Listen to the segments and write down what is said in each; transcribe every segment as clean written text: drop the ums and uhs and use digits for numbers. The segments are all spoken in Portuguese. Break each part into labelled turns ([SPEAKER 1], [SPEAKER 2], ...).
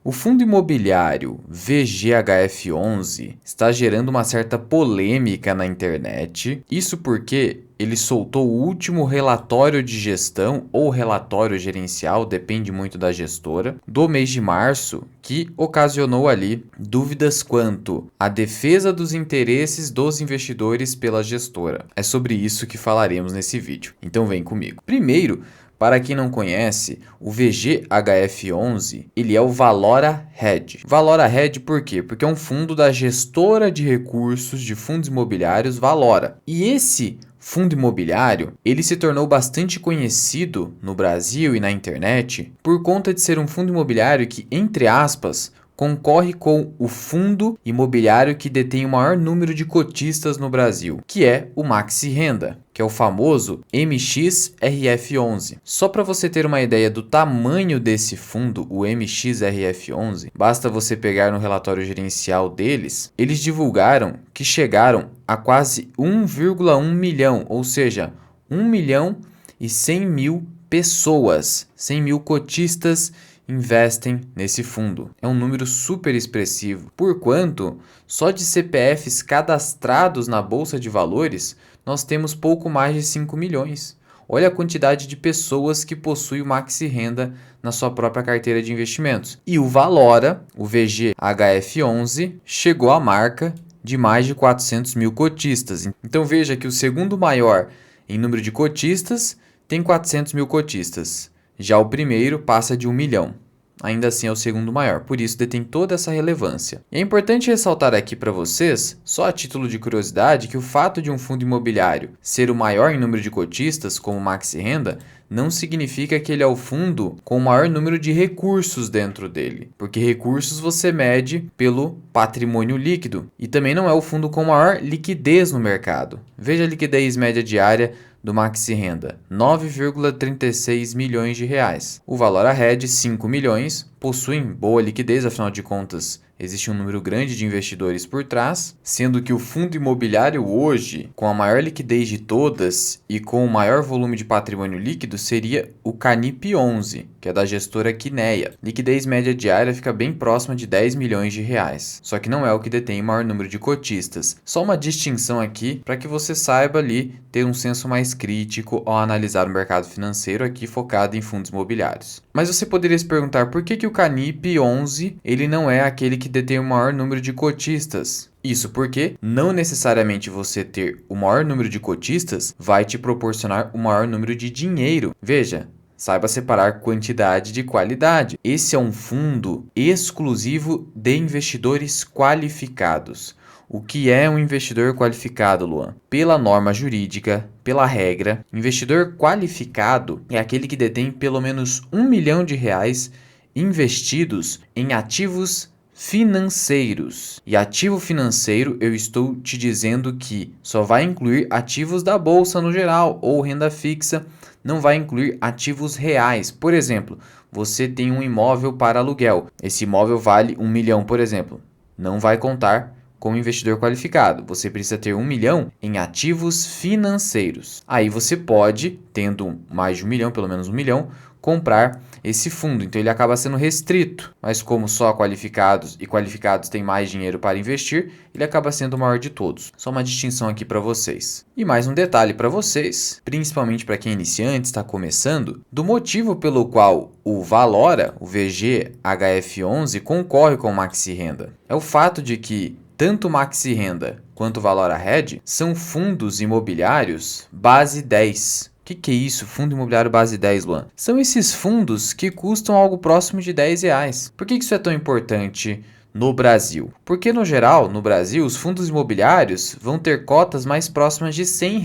[SPEAKER 1] O fundo imobiliário VGHF11 está gerando uma certa polêmica na internet. Isso porque ele soltou o último relatório de gestão ou relatório gerencial, depende muito da gestora, do mês de março, que ocasionou ali dúvidas quanto à defesa dos interesses dos investidores pela gestora. É sobre isso que falaremos nesse vídeo. Então vem comigo. Primeiro, para quem não conhece, o VGHF11, ele é o Valora Hedge. Valora Hedge por quê? Porque é um fundo da gestora de recursos de fundos imobiliários Valora. E esse fundo imobiliário, ele se tornou bastante conhecido no Brasil e na internet por conta de ser um fundo imobiliário que, entre aspas, concorre com o fundo imobiliário que detém o maior número de cotistas no Brasil, que é o Maxi Renda, que é o famoso MXRF11. Só para você ter uma ideia do tamanho desse fundo, o MXRF11, basta você pegar no relatório gerencial deles, eles divulgaram que chegaram a quase 1,1 milhão, ou seja, 1.100.000 pessoas, 100 mil cotistas investem nesse fundo. É um número super expressivo, porquanto só de CPFs cadastrados na Bolsa de Valores, nós temos pouco mais de 5 milhões. Olha a quantidade de pessoas que possuem o Maxi Renda na sua própria carteira de investimentos. E o Valora, o VGHF11, chegou à marca de mais de 400 mil cotistas. Então veja que o segundo maior em número de cotistas tem 400 mil cotistas. Já o primeiro passa de 1 milhão. Ainda assim é o segundo maior, por isso detém toda essa relevância. E é importante ressaltar aqui para vocês, só a título de curiosidade, que o fato de um fundo imobiliário ser o maior em número de cotistas, como o Maxi Renda, não significa que ele é o fundo com o maior número de recursos dentro dele, porque recursos você mede pelo patrimônio líquido, e também não é o fundo com maior liquidez no mercado. Veja a liquidez média diária do Maxi Renda, 9,36 milhões de reais. O Valora Hedge, 5 milhões, possuem boa liquidez, afinal de contas, existe um número grande de investidores por trás, sendo que o fundo imobiliário hoje, com a maior liquidez de todas e com o maior volume de patrimônio líquido, seria o Canip 11, que é da gestora Quineia. Liquidez média diária fica bem próxima de 10 milhões de reais, só que não é o que detém o maior número de cotistas. Só uma distinção aqui para que você saiba ali ter um senso mais crítico ao analisar o mercado financeiro aqui focado em fundos imobiliários. Mas você poderia se perguntar por que o Canip 11 ele não é aquele que detém o maior número de cotistas? Isso porque não necessariamente você ter o maior número de cotistas vai te proporcionar o maior número de dinheiro. Veja, saiba separar quantidade de qualidade. Esse é um fundo exclusivo de investidores qualificados. O que é um investidor qualificado, Luan? Pela norma jurídica, pela regra, investidor qualificado é aquele que detém pelo menos 1 milhão de reais investidos em ativos financeiros. E ativo financeiro, eu estou te dizendo que só vai incluir ativos da bolsa no geral ou renda fixa, não vai incluir ativos reais. Por exemplo, você tem um imóvel para aluguel. Esse imóvel vale 1 milhão, por exemplo. Não vai contar como investidor qualificado. Você precisa ter 1 milhão em ativos financeiros. Aí você pode, tendo mais de 1 milhão, pelo menos 1 milhão, comprar esse fundo. Então ele acaba sendo restrito, mas como só qualificados e qualificados têm mais dinheiro para investir, ele acaba sendo o maior de todos. Só uma distinção aqui para vocês. E mais um detalhe para vocês, principalmente para quem é iniciante, está começando, do motivo pelo qual o Valora, o VGHF11, concorre com o Maxi Renda. É o fato de que tanto o Maxi Renda quanto o Valora Hedge são fundos imobiliários base 10. O que é isso? Fundo imobiliário base 10, Luan? São esses fundos que custam algo próximo de R$ 10. Por que isso é tão importante no Brasil? Porque, no geral, no Brasil, os fundos imobiliários vão ter cotas mais próximas de R$ 100.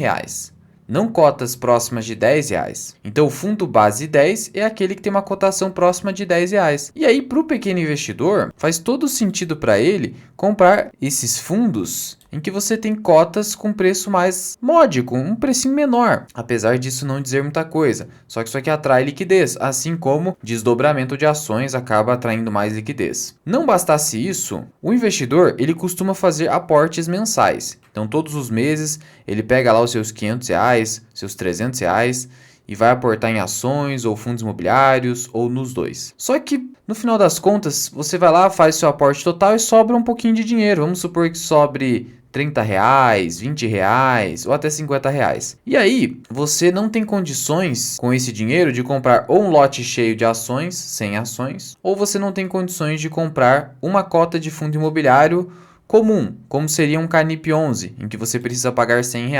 [SPEAKER 1] Não cotas próximas de R$ 10. Então, o fundo base 10 é aquele que tem uma cotação próxima de R$ 10. E aí, para o pequeno investidor, faz todo sentido para ele comprar esses fundos em que você tem cotas com preço mais módico, um precinho menor. Apesar disso não dizer muita coisa, só que isso aqui atrai liquidez, assim como desdobramento de ações acaba atraindo mais liquidez. Não bastasse isso, o investidor ele costuma fazer aportes mensais. Então todos os meses ele pega lá os seus R$ 500, seus R$ 300 e vai aportar em ações ou fundos imobiliários ou nos dois. Só que No final das contas, você vai lá, faz seu aporte total e sobra um pouquinho de dinheiro. Vamos supor que sobre R$ 30, R$ 20 ou até R$ 50. E aí, você não tem condições com esse dinheiro de comprar ou um lote cheio de ações, 100 ações, ou você não tem condições de comprar uma cota de fundo imobiliário comum, como seria um Canip 11, em que você precisa pagar R$ 100.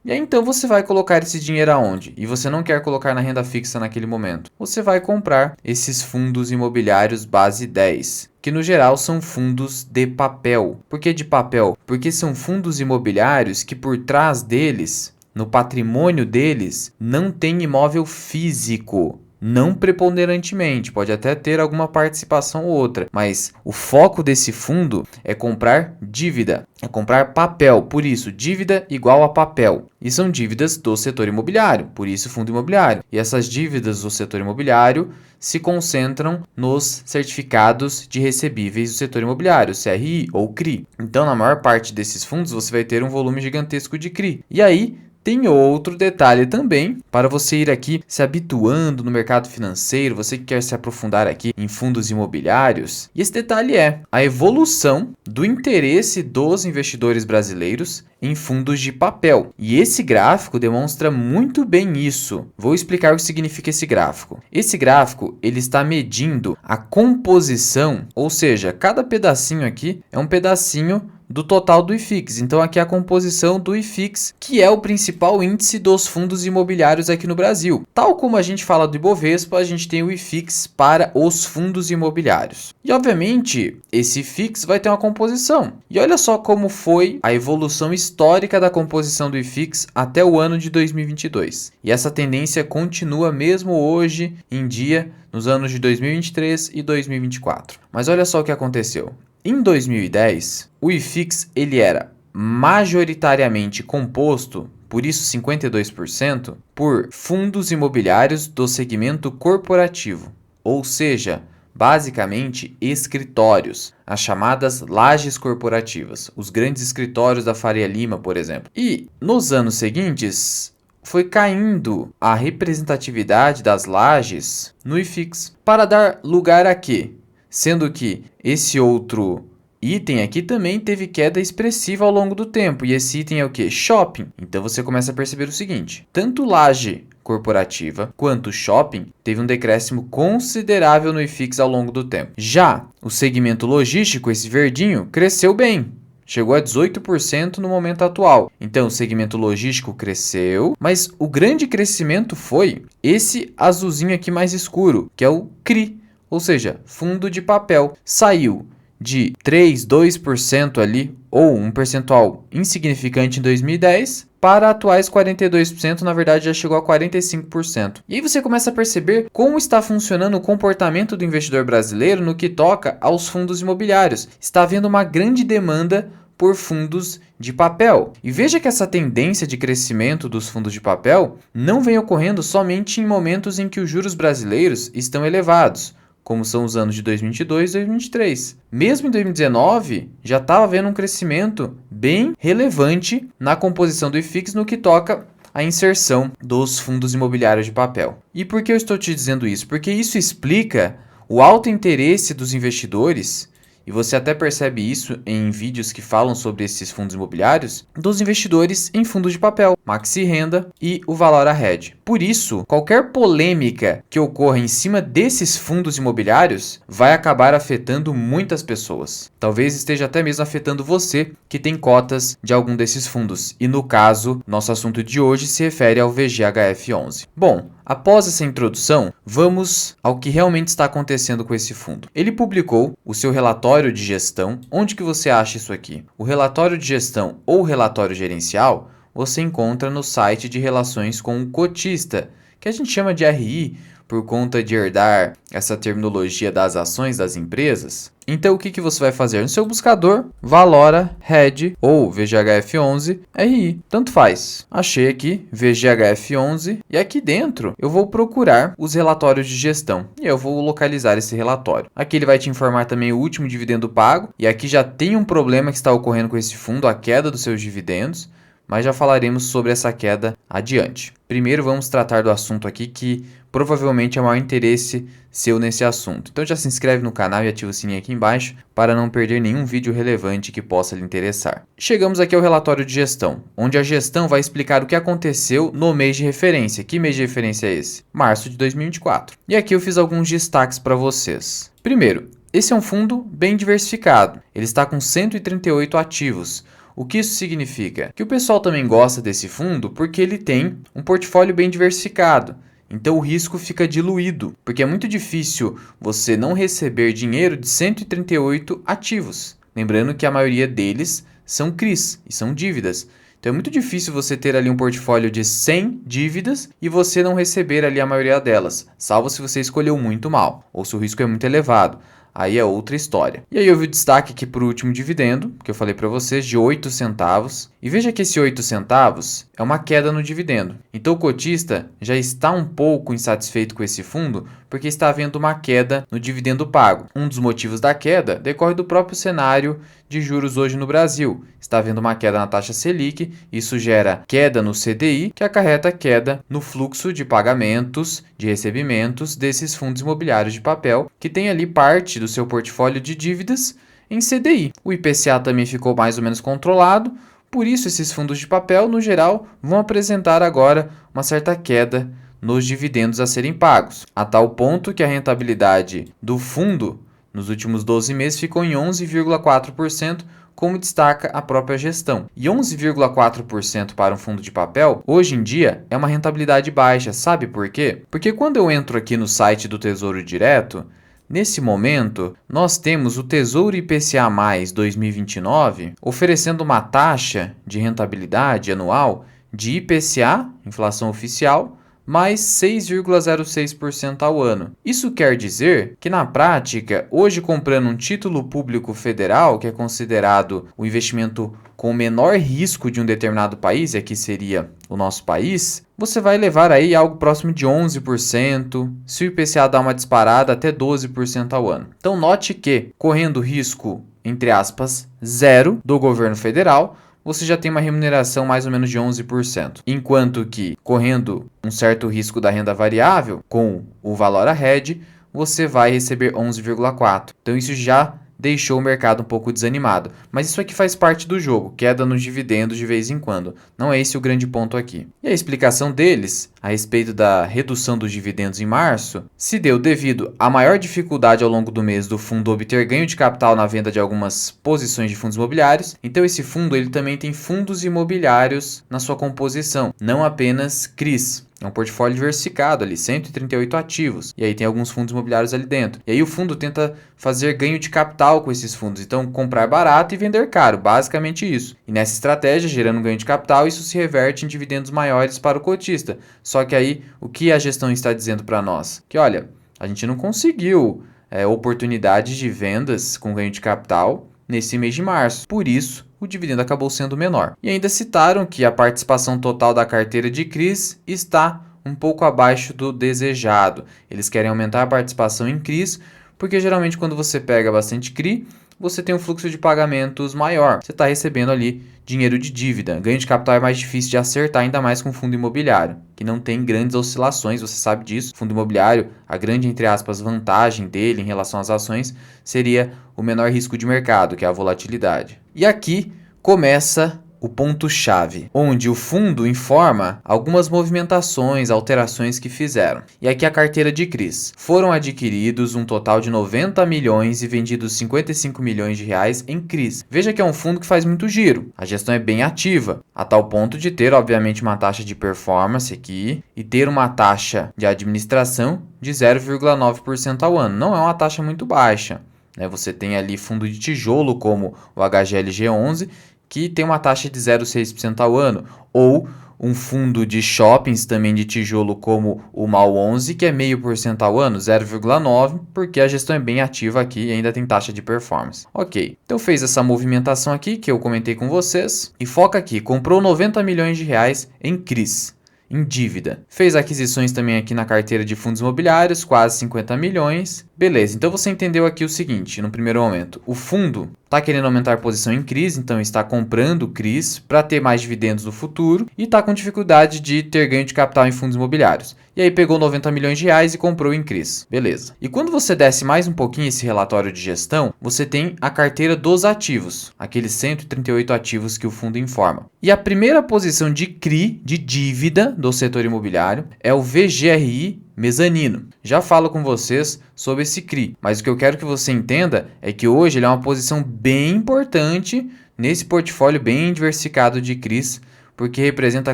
[SPEAKER 1] E aí então você vai colocar esse dinheiro aonde? E você não quer colocar na renda fixa naquele momento. Você vai comprar esses fundos imobiliários base 10, que no geral são fundos de papel. Por que de papel? Porque são fundos imobiliários que por trás deles, no patrimônio deles, não tem imóvel físico. Não preponderantemente, pode até ter alguma participação ou outra, mas o foco desse fundo é comprar dívida, é comprar papel, por isso dívida igual a papel. E são dívidas do setor imobiliário, por isso fundo imobiliário. E essas dívidas do setor imobiliário se concentram nos certificados de recebíveis do setor imobiliário, CRI ou CRI. Então, na maior parte desses fundos, você vai ter um volume gigantesco de CRI. E aí, tem outro detalhe também, para você ir aqui se habituando no mercado financeiro, você que quer se aprofundar aqui em fundos imobiliários. E esse detalhe é a evolução do interesse dos investidores brasileiros em fundos de papel. E esse gráfico demonstra muito bem isso. Vou explicar o que significa esse gráfico. Esse gráfico, ele está medindo a composição, ou seja, cada pedacinho aqui é um pedacinho do total do IFIX. Então aqui é a composição do IFIX, que é o principal índice dos fundos imobiliários aqui no Brasil. Tal como a gente fala do Ibovespa, a gente tem o IFIX para os fundos imobiliários. E obviamente, esse IFIX vai ter uma composição. E olha só como foi a evolução histórica da composição do IFIX até o ano de 2022. E essa tendência continua mesmo hoje em dia, nos anos de 2023 e 2024. Mas olha só o que aconteceu. Em 2010, o IFIX ele era majoritariamente composto, por isso 52%, por fundos imobiliários do segmento corporativo, ou seja, basicamente escritórios, as chamadas lajes corporativas, os grandes escritórios da Faria Lima, por exemplo. E nos anos seguintes, foi caindo a representatividade das lajes no IFIX, para dar lugar a quê? Sendo que esse outro item aqui também teve queda expressiva ao longo do tempo. E esse item é o quê? Shopping. Então você começa a perceber o seguinte: tanto laje corporativa quanto shopping teve um decréscimo considerável no IFIX ao longo do tempo. Já o segmento logístico, esse verdinho, cresceu bem. Chegou a 18% no momento atual. Então, o segmento logístico cresceu, mas o grande crescimento foi esse azulzinho aqui mais escuro, que é o CRI. Ou seja, fundo de papel, saiu de 3, 2% ali, ou um percentual insignificante em 2010, para atuais 42%, na verdade já chegou a 45%. E aí você começa a perceber como está funcionando o comportamento do investidor brasileiro no que toca aos fundos imobiliários. Está havendo uma grande demanda por fundos de papel. E veja que essa tendência de crescimento dos fundos de papel não vem ocorrendo somente em momentos em que os juros brasileiros estão elevados, como são os anos de 2022 e 2023. Mesmo em 2019, já estava havendo um crescimento bem relevante na composição do IFIX no que toca à inserção dos fundos imobiliários de papel. E por que eu estou te dizendo isso? Porque isso explica o alto interesse dos investidores, e você até percebe isso em vídeos que falam sobre esses fundos imobiliários, dos investidores em fundos de papel, Maxi Renda e o Valora Red. Por isso, qualquer polêmica que ocorra em cima desses fundos imobiliários vai acabar afetando muitas pessoas. Talvez esteja até mesmo afetando você que tem cotas de algum desses fundos. E no caso, nosso assunto de hoje se refere ao VGHF11. Bom, após essa introdução, vamos ao que realmente está acontecendo com esse fundo. Ele publicou o seu relatório de gestão. Onde que você acha isso aqui? O relatório de gestão ou relatório gerencial você encontra no site de relações com o cotista, que a gente chama de RI, por conta de herdar essa terminologia das ações das empresas. Então, o que você vai fazer? No seu buscador, Valora Red ou VGHF11 RI. Tanto faz. Achei aqui VGHF11 e aqui dentro eu vou procurar os relatórios de gestão e eu vou localizar esse relatório. Aqui ele vai te informar também o último dividendo pago e aqui já tem um problema que está ocorrendo com esse fundo, a queda dos seus dividendos. Mas já falaremos sobre essa queda adiante. Primeiro vamos tratar do assunto aqui que provavelmente é o maior interesse seu nesse assunto. Então já se inscreve no canal e ativa o sininho aqui embaixo para não perder nenhum vídeo relevante que possa lhe interessar. Chegamos aqui ao relatório de gestão, onde a gestão vai explicar o que aconteceu no mês de referência. Que mês de referência é esse? Março de 2024. E aqui eu fiz alguns destaques para vocês. Primeiro, esse é um fundo bem diversificado. Ele está com 138 ativos. O que isso significa? Que o pessoal também gosta desse fundo porque ele tem um portfólio bem diversificado. Então o risco fica diluído, porque é muito difícil você não receber dinheiro de 138 ativos. Lembrando que a maioria deles são CRIs e são dívidas. Então é muito difícil você ter ali um portfólio de 100 dívidas e você não receber ali a maioria delas, salvo se você escolheu muito mal ou se o risco é muito elevado. Aí é outra história. E aí eu vi o destaque aqui para o último dividendo, que eu falei para vocês, de 8 centavos. E veja que esse 8 centavos é uma queda no dividendo. Então o cotista já está um pouco insatisfeito com esse fundo, porque está havendo uma queda no dividendo pago. Um dos motivos da queda decorre do próprio cenário de juros hoje no Brasil. Está havendo uma queda na taxa Selic, isso gera queda no CDI, que acarreta queda no fluxo de pagamentos, de recebimentos desses fundos imobiliários de papel, que tem ali parte do seu portfólio de dívidas em CDI. O IPCA também ficou mais ou menos controlado, por isso esses fundos de papel, no geral, vão apresentar agora uma certa queda nos dividendos a serem pagos, a tal ponto que a rentabilidade do fundo nos últimos 12 meses ficou em 11,4%, como destaca a própria gestão. E 11,4% para um fundo de papel, hoje em dia, é uma rentabilidade baixa. Sabe por quê? Porque quando eu entro aqui no site do Tesouro Direto, nesse momento, nós temos o Tesouro IPCA+ 2029 oferecendo uma taxa de rentabilidade anual de IPCA, inflação oficial, mais 6,06% ao ano. Isso quer dizer que, na prática, hoje comprando um título público federal, que é considerado o investimento com o menor risco de um determinado país, e aqui seria o nosso país, você vai levar aí algo próximo de 11%, se o IPCA dá uma disparada, até 12% ao ano. Então note que, correndo risco, entre aspas, zero do governo federal, você já tem uma remuneração mais ou menos de 11%. Enquanto que, correndo um certo risco da renda variável, com o valor a hedge, você vai receber 11,4%. Então isso já deixou o mercado um pouco desanimado. Mas isso aqui faz parte do jogo, queda nos dividendos de vez em quando. Não é esse o grande ponto aqui. E a explicação deles, a respeito da redução dos dividendos em março, se deu devido à maior dificuldade ao longo do mês do fundo obter ganho de capital na venda de algumas posições de fundos imobiliários. Então esse fundo ele também tem fundos imobiliários na sua composição, não apenas CRIs. É um portfólio diversificado ali, 138 ativos. E aí tem alguns fundos imobiliários ali dentro. E aí o fundo tenta fazer ganho de capital com esses fundos. Então, comprar barato e vender caro, basicamente isso. E nessa estratégia, gerando ganho de capital, isso se reverte em dividendos maiores para o cotista. Só que aí, o que a gestão está dizendo para nós? Que olha, a gente não conseguiu oportunidades de vendas com ganho de capital nesse mês de março. Por isso, o dividendo acabou sendo menor. E ainda citaram que a participação total da carteira de CRIs está um pouco abaixo do desejado. Eles querem aumentar a participação em CRIs, porque geralmente quando você pega bastante CRI, você tem um fluxo de pagamentos maior. Você está recebendo ali dinheiro de dívida. Ganho de capital é mais difícil de acertar, ainda mais com fundo imobiliário, que não tem grandes oscilações, você sabe disso. Fundo imobiliário, a grande, entre aspas, vantagem dele em relação às ações seria o menor risco de mercado, que é a volatilidade. E aqui começa o ponto-chave, onde o fundo informa algumas movimentações, alterações que fizeram. E aqui a carteira de CRIs. Foram adquiridos um total de 90 milhões e vendidos 55 milhões de reais em CRIs. Veja que é um fundo que faz muito giro. A gestão é bem ativa, a tal ponto de ter, obviamente, uma taxa de performance aqui e ter uma taxa de administração de 0,9% ao ano. Não é uma taxa muito baixa. Você tem ali fundo de tijolo como o HGLG11, que tem uma taxa de 0,6% ao ano, ou um fundo de shoppings também de tijolo como o MAL11, que é 0,5% ao ano, 0,9%, porque a gestão é bem ativa aqui e ainda tem taxa de performance. Ok, então fez essa movimentação aqui que eu comentei com vocês, e foca aqui, comprou 90 milhões de reais em CRIs, em dívida. Fez aquisições também aqui na carteira de fundos imobiliários, quase 50 milhões. Beleza, então você entendeu aqui o seguinte, no primeiro momento, o fundo está querendo aumentar a posição em CRIs, então está comprando CRIs para ter mais dividendos no futuro e está com dificuldade de ter ganho de capital em fundos imobiliários. E aí pegou 90 milhões de reais e comprou em CRIs. Beleza. E quando você desce mais um pouquinho esse relatório de gestão, você tem a carteira dos ativos, aqueles 138 ativos que o fundo informa. E a primeira posição de CRI, de dívida do setor imobiliário, é o VGRI mezanino. Já falo com vocês sobre esse CRI, mas o que eu quero que você entenda é que hoje ele é uma posição bem importante nesse portfólio bem diversificado de CRIs, porque representa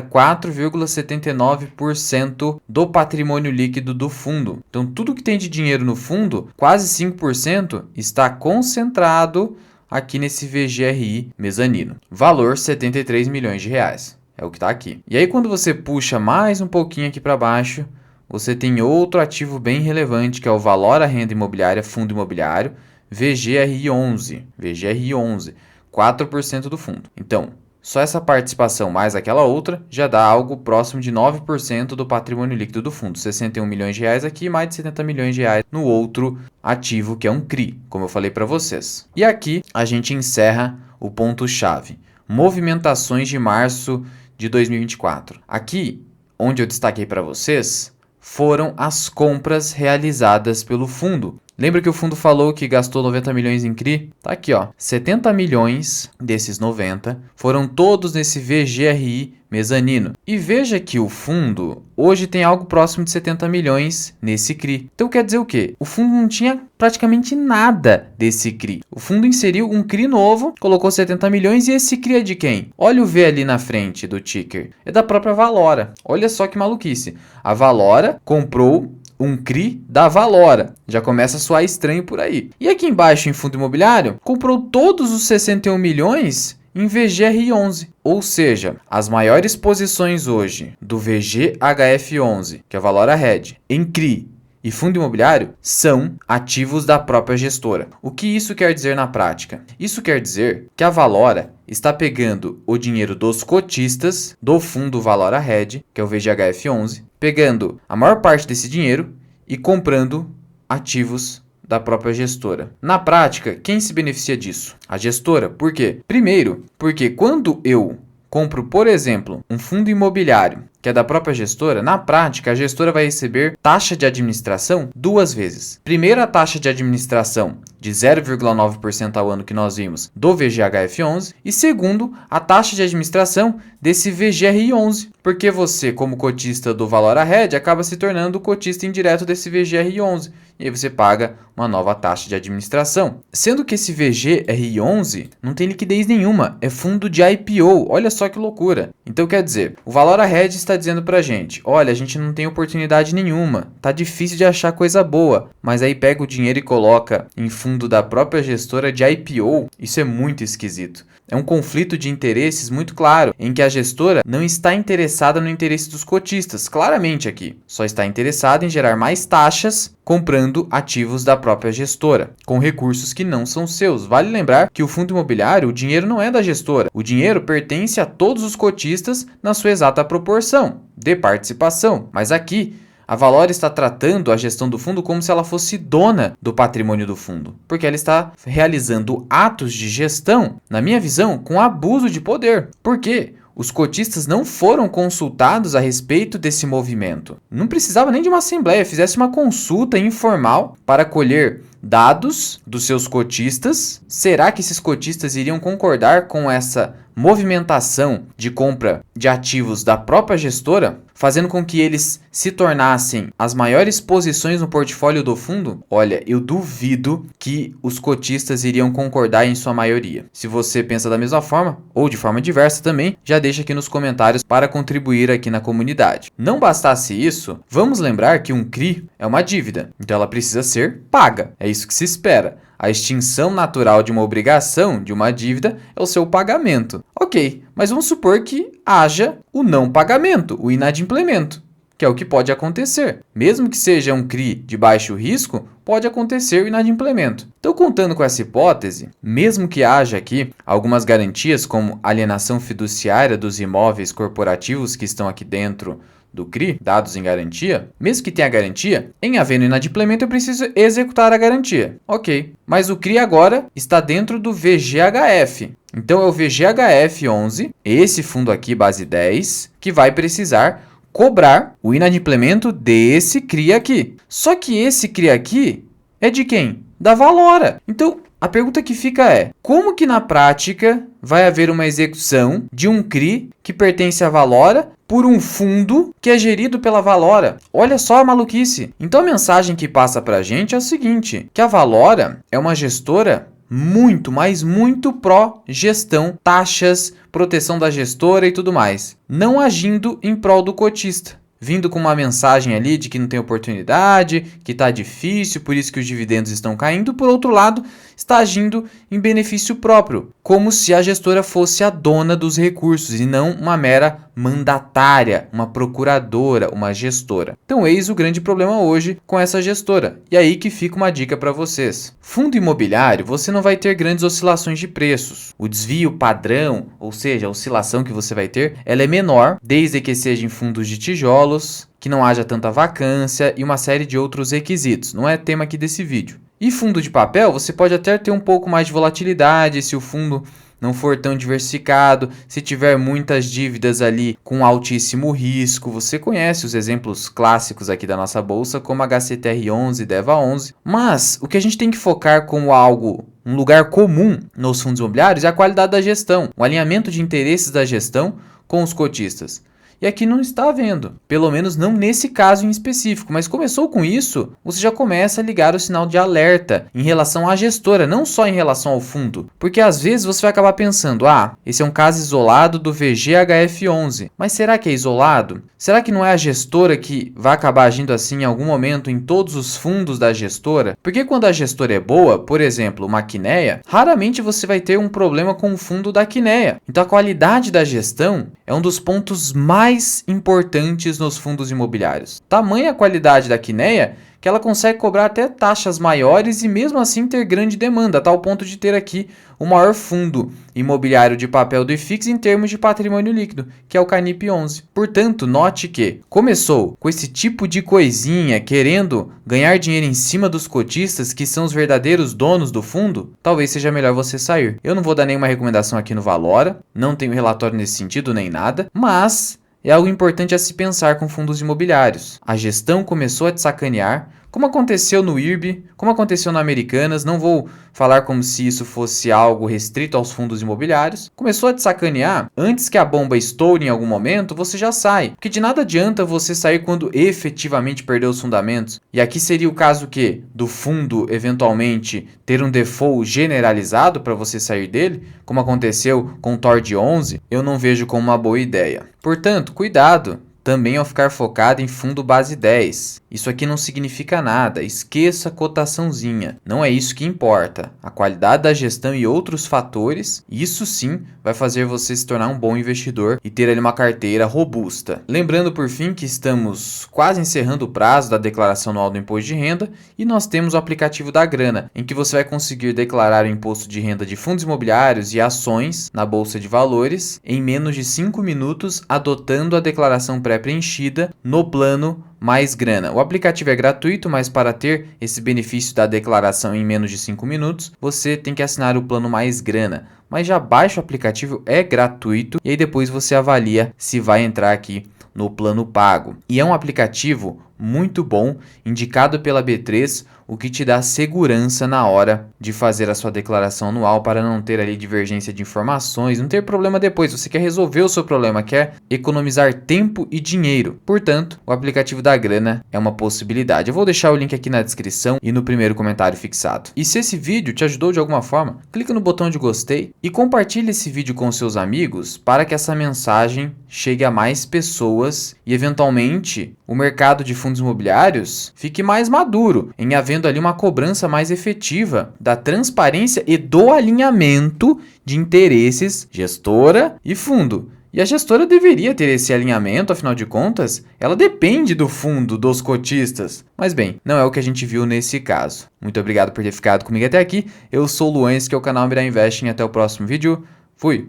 [SPEAKER 1] 4,79% do patrimônio líquido do fundo. Então, tudo que tem de dinheiro no fundo, quase 5%, está concentrado aqui nesse VGRI mezanino. Valor 73 milhões de reais. É o que está aqui. E aí, quando você puxa mais um pouquinho aqui para baixo, você tem outro ativo bem relevante, que é o Valora Renda Imobiliária Fundo Imobiliário, VGRI11. VGRI11, 4% do fundo. Então, só essa participação mais aquela outra já dá algo próximo de 9% do patrimônio líquido do fundo. 61 milhões de reais aqui e mais de 70 milhões de reais no outro ativo, que é um CRI, como eu falei para vocês. E aqui a gente encerra o ponto-chave. Movimentações de março de 2024. Aqui, onde eu destaquei para vocês, foram as compras realizadas pelo fundo. Lembra que o fundo falou que gastou 90 milhões em CRI? Tá aqui, ó. 70 milhões desses 90 foram todos nesse VGRI mezanino. E veja que o fundo hoje tem algo próximo de 70 milhões nesse CRI. Então quer dizer o quê? O fundo não tinha praticamente nada desse CRI. O fundo inseriu um CRI novo, colocou 70 milhões e esse CRI é de quem? Olha o V ali na frente do ticker. É da própria Valora. Olha só que maluquice. A Valora comprou um CRI da Valora. Já começa a soar estranho por aí. E aqui embaixo em fundo imobiliário, comprou todos os 61 milhões em VGR11. Ou seja, as maiores posições hoje do VGHF11, que é a Valora Red, em CRI e fundo imobiliário, são ativos da própria gestora. O que isso quer dizer na prática? Isso quer dizer que a Valora está pegando o dinheiro dos cotistas do fundo Valora Red, que é o VGHF11, pegando a maior parte desse dinheiro e comprando ativos da própria gestora. Na prática, quem se beneficia disso? A gestora. Por quê? Primeiro, porque quando eu compro, por exemplo, um fundo imobiliário que é da própria gestora, na prática, a gestora vai receber taxa de administração 2 vezes. Primeiro, a taxa de administração de 0,9% ao ano que nós vimos do VGHF11 e segundo, a taxa de administração desse VGRI11, porque você, como cotista do Valora Red, acaba se tornando o cotista indireto desse VGRI11 e aí você paga uma nova taxa de administração. Sendo que esse VGRI11 não tem liquidez nenhuma, é fundo de IPO, olha só que loucura. Então quer dizer, o Valora Red está dizendo pra gente, olha, a gente não tem oportunidade nenhuma, tá difícil de achar coisa boa, mas aí pega o dinheiro e coloca em fundo da própria gestora de IPO, isso é muito esquisito. É um conflito de interesses muito claro, em que a gestora não está interessada no interesse dos cotistas, claramente aqui. Só está interessada em gerar mais taxas comprando ativos da própria gestora, com recursos que não são seus. Vale lembrar que o fundo imobiliário, o dinheiro não é da gestora. O dinheiro pertence a todos os cotistas na sua exata proporção de participação. Mas aqui, a Valora está tratando a gestão do fundo como se ela fosse dona do patrimônio do fundo, porque ela está realizando atos de gestão, na minha visão, com abuso de poder. Por quê? Os cotistas não foram consultados a respeito desse movimento. Não precisava nem de uma assembleia, fizesse uma consulta informal para colher dados dos seus cotistas. Será que esses cotistas iriam concordar com essa movimentação de compra de ativos da própria gestora, fazendo com que eles se tornassem as maiores posições no portfólio do fundo? Olha, eu duvido que os cotistas iriam concordar em sua maioria. Se você pensa da mesma forma, ou de forma diversa também, já deixa aqui nos comentários para contribuir aqui na comunidade. Não bastasse isso, vamos lembrar que um CRI é uma dívida, então ela precisa ser paga. É isso que se espera. A extinção natural de uma obrigação, de uma dívida, é o seu pagamento. Ok, mas vamos supor que haja o não pagamento, o inadimplemento, que é o que pode acontecer. Mesmo que seja um CRI de baixo risco, pode acontecer o inadimplemento. Então, contando com essa hipótese, mesmo que haja aqui algumas garantias como alienação fiduciária dos imóveis corporativos que estão aqui dentro do CRI, dados em garantia, mesmo que tenha garantia, em havendo inadimplemento eu preciso executar a garantia. Ok, mas o CRI agora está dentro do VGHF. Então é o VGHF 11, esse fundo aqui, base 10, que vai precisar cobrar o inadimplemento desse CRI aqui. Só que esse CRI aqui é de quem? Da Valora. Então, a pergunta que fica é, como que na prática vai haver uma execução de um CRI que pertence à Valora por um fundo que é gerido pela Valora? Olha só a maluquice. Então, a mensagem que passa para a gente é o seguinte, que a Valora é uma gestora muito, mas muito pró-gestão, taxas, proteção da gestora e tudo mais, não agindo em prol do cotista, vindo com uma mensagem ali de que não tem oportunidade, que está difícil, por isso que os dividendos estão caindo. Por outro lado, está agindo em benefício próprio, como se a gestora fosse a dona dos recursos e não uma mera mandatária, uma procuradora, uma gestora. Então, eis o grande problema hoje com essa gestora. E aí que fica uma dica para vocês. Fundo imobiliário, você não vai ter grandes oscilações de preços. O desvio padrão, ou seja, a oscilação que você vai ter, ela é menor, desde que seja em fundos de tijolos, que não haja tanta vacância e uma série de outros requisitos. Não é tema aqui desse vídeo. E fundo de papel, você pode até ter um pouco mais de volatilidade se o fundo não for tão diversificado, se tiver muitas dívidas ali com altíssimo risco. Você conhece os exemplos clássicos aqui da nossa bolsa, como HCTR11 e DEVA11. Mas o que a gente tem que focar como algo, um lugar comum nos fundos imobiliários é a qualidade da gestão, o alinhamento de interesses da gestão com os cotistas. E aqui não está havendo, pelo menos não nesse caso em específico, mas começou com isso, você já começa a ligar o sinal de alerta em relação à gestora, não só em relação ao fundo, porque às vezes você vai acabar pensando, esse é um caso isolado do VGHF11, mas será que é isolado? Será que não é a gestora que vai acabar agindo assim em algum momento em todos os fundos da gestora? Porque quando a gestora é boa, por exemplo, uma Quineia, raramente você vai ter um problema com o fundo da Quineia. Então a qualidade da gestão é um dos pontos mais importantes nos fundos imobiliários. Tamanha a qualidade da Quineia que ela consegue cobrar até taxas maiores e mesmo assim ter grande demanda, a tal ponto de ter aqui o maior fundo imobiliário de papel do IFIX em termos de patrimônio líquido, que é o Canip 11. Portanto, note que começou com esse tipo de coisinha, querendo ganhar dinheiro em cima dos cotistas, que são os verdadeiros donos do fundo, talvez seja melhor você sair. Eu não vou dar nenhuma recomendação aqui no Valora, não tenho relatório nesse sentido nem nada, mas é algo importante a se pensar com fundos imobiliários. A gestão começou a te sacanear, como aconteceu no IRB, como aconteceu no Americanas, não vou falar como se isso fosse algo restrito aos fundos imobiliários. Começou a te sacanear, antes que a bomba estoure em algum momento, você já sai. Porque de nada adianta você sair quando efetivamente perdeu os fundamentos. E aqui seria o caso que do fundo eventualmente ter um default generalizado para você sair dele, como aconteceu com o TORD 11, eu não vejo como uma boa ideia. Portanto, cuidado também ao ficar focado em fundo base 10. Isso aqui não significa nada, esqueça a cotaçãozinha, não é isso que importa. A qualidade da gestão e outros fatores, isso sim vai fazer você se tornar um bom investidor e ter ali uma carteira robusta. Lembrando por fim que estamos quase encerrando o prazo da declaração anual do imposto de renda e nós temos o aplicativo da Grana, em que você vai conseguir declarar o imposto de renda de fundos imobiliários e ações na Bolsa de Valores em menos de 5 minutos, adotando a declaração pré-preenchida no plano Mais Grana. O aplicativo é gratuito, mas para ter esse benefício da declaração em menos de 5 minutos, você tem que assinar o plano Mais Grana. Mas já baixa o aplicativo, é gratuito, e aí depois você avalia se vai entrar aqui no plano pago. E é um aplicativo muito bom, indicado pela B3, o que te dá segurança na hora de fazer a sua declaração anual para não ter ali divergência de informações, não ter problema depois. Você quer resolver o seu problema, quer economizar tempo e dinheiro. Portanto, o aplicativo da Grana é uma possibilidade. Eu vou deixar o link aqui na descrição e no primeiro comentário fixado. E se esse vídeo te ajudou de alguma forma, clica no botão de gostei e compartilhe esse vídeo com seus amigos para que essa mensagem chegue a mais pessoas e eventualmente o mercado de fundos imobiliários fique mais maduro, em havendo ali uma cobrança mais efetiva da transparência e do alinhamento de interesses gestora e fundo. E a gestora deveria ter esse alinhamento, afinal de contas, ela depende do fundo, dos cotistas. Mas bem, não é o que a gente viu nesse caso. Muito obrigado por ter ficado comigo até aqui. Eu sou o Luan, esse que é o canal Mirai Investing. Até o próximo vídeo. Fui!